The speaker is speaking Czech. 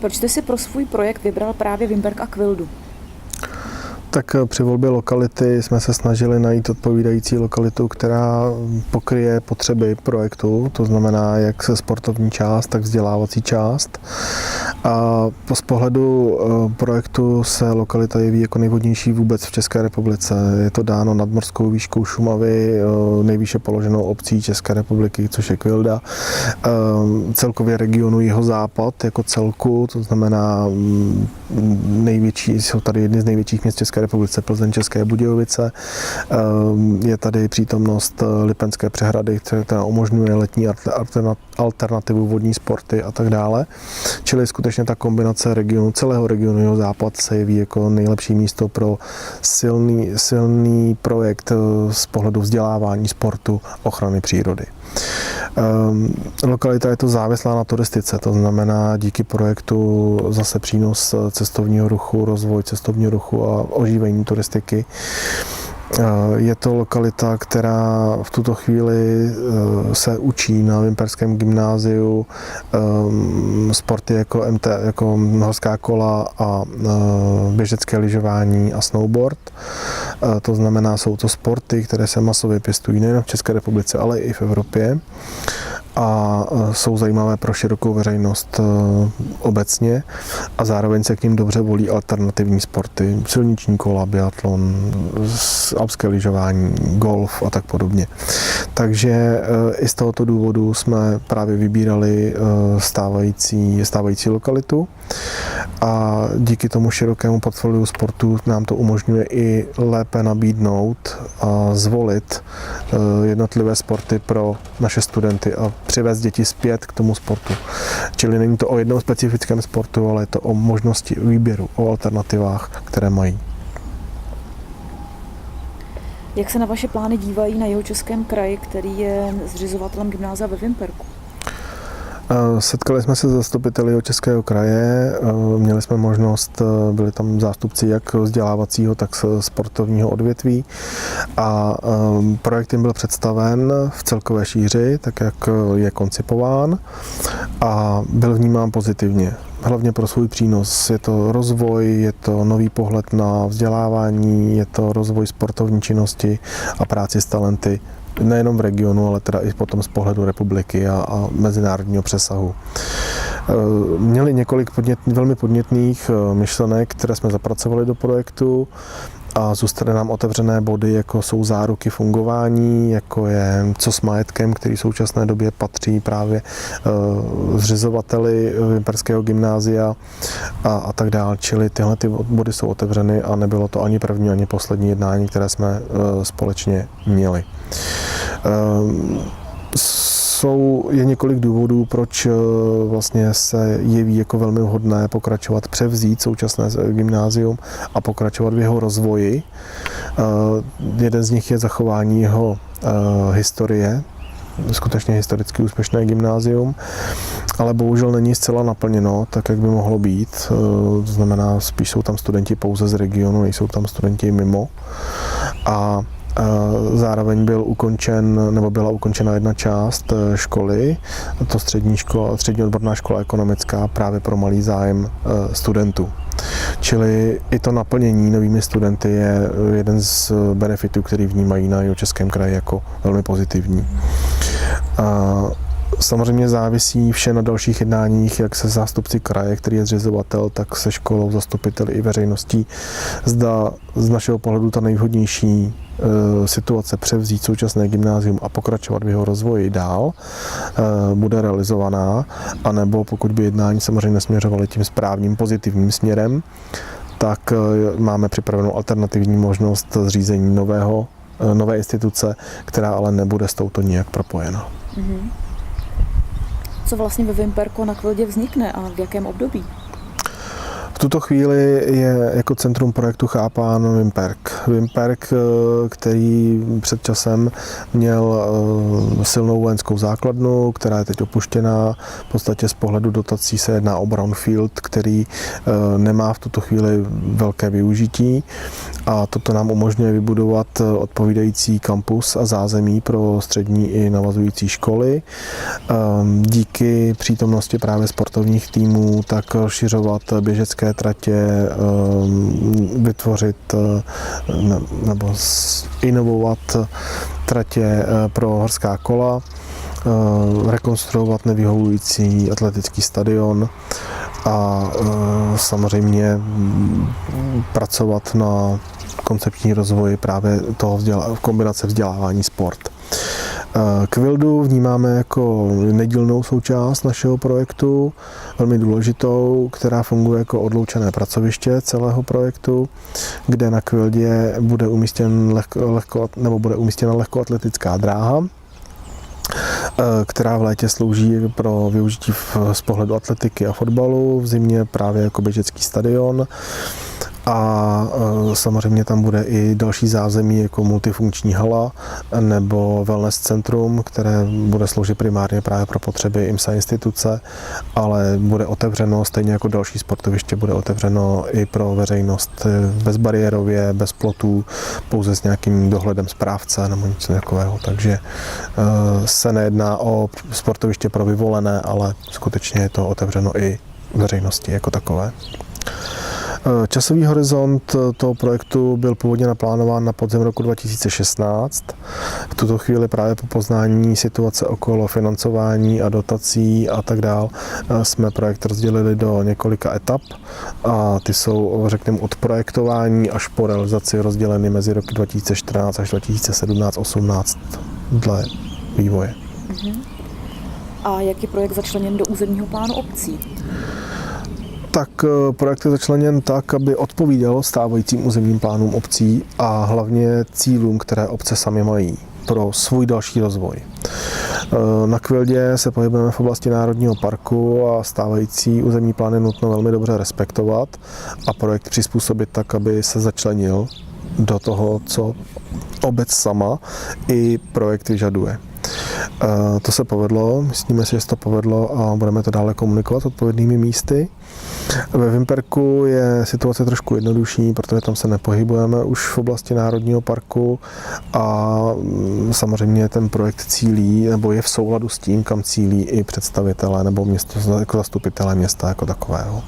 Proč jste si pro svůj projekt vybral právě Vimperk a Kvildu? Tak při volbě lokality jsme se snažili najít odpovídající lokalitu, která pokryje potřeby projektu, to znamená jak se sportovní část, tak vzdělávací část. A z pohledu projektu se lokalita jeví jako nejvhodnější vůbec v České republice. Je to dáno nadmorskou výškou Šumavy, nejvýše položenou obcí České republiky, což je Kvilda. Celkově regionu Jihozápad jako celku, to znamená největší, jsou tady jedny z největších měst České republice, Plzeň, České Budějovice. Je tady přítomnost Lipenské přehrady, která umožňuje letní alternativu, vodní sporty a tak dále. Čili skutečně ta kombinace regionu, celého regionu Jihozápad se jeví jako nejlepší místo pro silný projekt z pohledu vzdělávání, sportu, ochrany přírody. Lokalita je to závislá na turistice, to znamená díky projektu zase přínos cestovního ruchu, rozvoj cestovního ruchu a oživení turistiky. Je to lokalita, která v tuto chvíli se učí na Vimperském gymnáziu sporty jako horská kola a běžecké lyžování a snowboard. To znamená, jsou to sporty, které se masově pěstují nejen v České republice, ale i v Evropě a jsou zajímavé pro širokou veřejnost obecně a zároveň se k ním dobře volí alternativní sporty, silniční kola, biatlon, alpské lyžování, golf a tak podobně. Takže i z tohoto důvodu jsme právě vybírali stávající lokalitu a díky tomu širokému portfoliu sportu nám to umožňuje i lépe nabídnout a zvolit jednotlivé sporty pro naše studenty a přivést děti zpět k tomu sportu. Čili není to o jednom specifickém sportu, ale je to o možnosti výběru, o alternativách, které mají. Jak se na vaše plány dívají na Jihočeském kraji, který je zřizovatelem gymnázia ve Vimperku? Setkali jsme se s zastupiteli Jihočeského kraje, měli jsme možnost, byli tam zástupci jak vzdělávacího, tak sportovního odvětví a projekt jim byl představen v celkové šíři, tak jak je koncipován a byl vnímán pozitivně. Hlavně pro svůj přínos. Je to rozvoj, je to nový pohled na vzdělávání, je to rozvoj sportovní činnosti a práci s talenty nejenom v regionu, ale teda i potom z pohledu republiky a mezinárodního přesahu. Měli několik velmi podnětných myšlenek, které jsme zapracovali do projektu a zůstaly nám otevřené body, jako jsou záruky fungování, jako je co s majetkem, který v současné době patří právě zřizovateli Vimperského gymnázia a tak dále. Čili tyhle ty body jsou otevřeny a nebylo to ani první, ani poslední jednání, které jsme společně měli. Je několik důvodů, proč vlastně se jeví jako velmi vhodné převzít současné gymnázium a pokračovat v jeho rozvoji. Jeden z nich je zachování jeho historie, skutečně historicky úspěšné gymnázium, ale bohužel není zcela naplněno tak, jak by mohlo být. To znamená, spíš jsou tam studenti pouze z regionu, nejsou tam studenti mimo. A zároveň byla ukončena jedna část školy, to střední odborná škola ekonomická právě pro malý zájem studentů. Čili i to naplnění novými studenty je jeden z benefitů, který vnímají na Jihočeském kraji jako velmi pozitivní. Samozřejmě závisí vše na dalších jednáních, jak se zástupci kraje, který je zřizovatel, tak se školou, zastupiteli i veřejností. Zda z našeho pohledu ta nejvhodnější situace převzít současné gymnázium a pokračovat v jeho rozvoji dál bude realizovaná, anebo pokud by jednání samozřejmě směřovaly tím správným pozitivním směrem, tak máme připravenou alternativní možnost zřízení nové instituce, která ale nebude s touto nijak propojena. Mm-hmm. Co vlastně ve Vimperku na Kvildě vznikne a v jakém období? V tuto chvíli je jako centrum projektu chápán Vimperk. Vimperk, který před časem měl silnou vojenskou základnu, která je teď opuštěná. V podstatě z pohledu dotací se jedná o brownfield, který nemá v tuto chvíli velké využití a toto nám umožňuje vybudovat odpovídající kampus a zázemí pro střední i navazující školy. Díky přítomnosti právě sportovních týmů tak rozšiřovat běžecké tratě, vytvořit nebo inovovat tratě pro horská kola, rekonstruovat nevyhovující atletický stadion a samozřejmě pracovat na koncepční rozvoji právě toho kombinace vzdělávání sport. Kvildu vnímáme jako nedílnou součást našeho projektu, velmi důležitou, která funguje jako odloučené pracoviště celého projektu, kde na Kvildě bude umístěna lehkoatletická dráha, která v létě slouží pro využití z pohledu atletiky a fotbalu, v zimě právě jako běžecký stadion. A samozřejmě tam bude i další zázemí jako multifunkční hala nebo wellness centrum, které bude sloužit primárně právě pro potřeby IMSA instituce, ale bude otevřeno, stejně jako další sportoviště, bude otevřeno i pro veřejnost bezbariérově, bez plotů, pouze s nějakým dohledem správce nebo něco takového. Takže se nejedná o sportoviště pro vyvolené, ale skutečně je to otevřeno i veřejnosti jako takové. Časový horizont toho projektu byl původně naplánován na podzim roku 2016. V tuto chvíli právě po poznání situace okolo financování a dotací a tak dál jsme projekt rozdělili do několika etap a ty jsou, řekněme, od projektování až po realizaci rozděleny mezi roky 2014 až 2017-18 dle vývoje. A jak je projekt začleněn do územního plánu obcí? Tak projekt je začleněn tak, aby odpovídal stávajícím územním plánům obcí a hlavně cílům, které obce sami mají pro svůj další rozvoj. Na Kvildě se pohybujeme v oblasti národního parku a stávající územní plán je nutno velmi dobře respektovat a projekt přizpůsobit tak, aby se začlenil do toho, co obec sama i projekt vyžaduje. To se povedlo, myslíme si, že se to povedlo a budeme to dále komunikovat s odpovědnými místy. Ve Vimperku je situace trošku jednodušší, protože tam se nepohybujeme už v oblasti národního parku a samozřejmě ten projekt cílí, nebo je v souladu s tím, kam cílí i představitelé nebo město, jako zastupitelé města jako takového.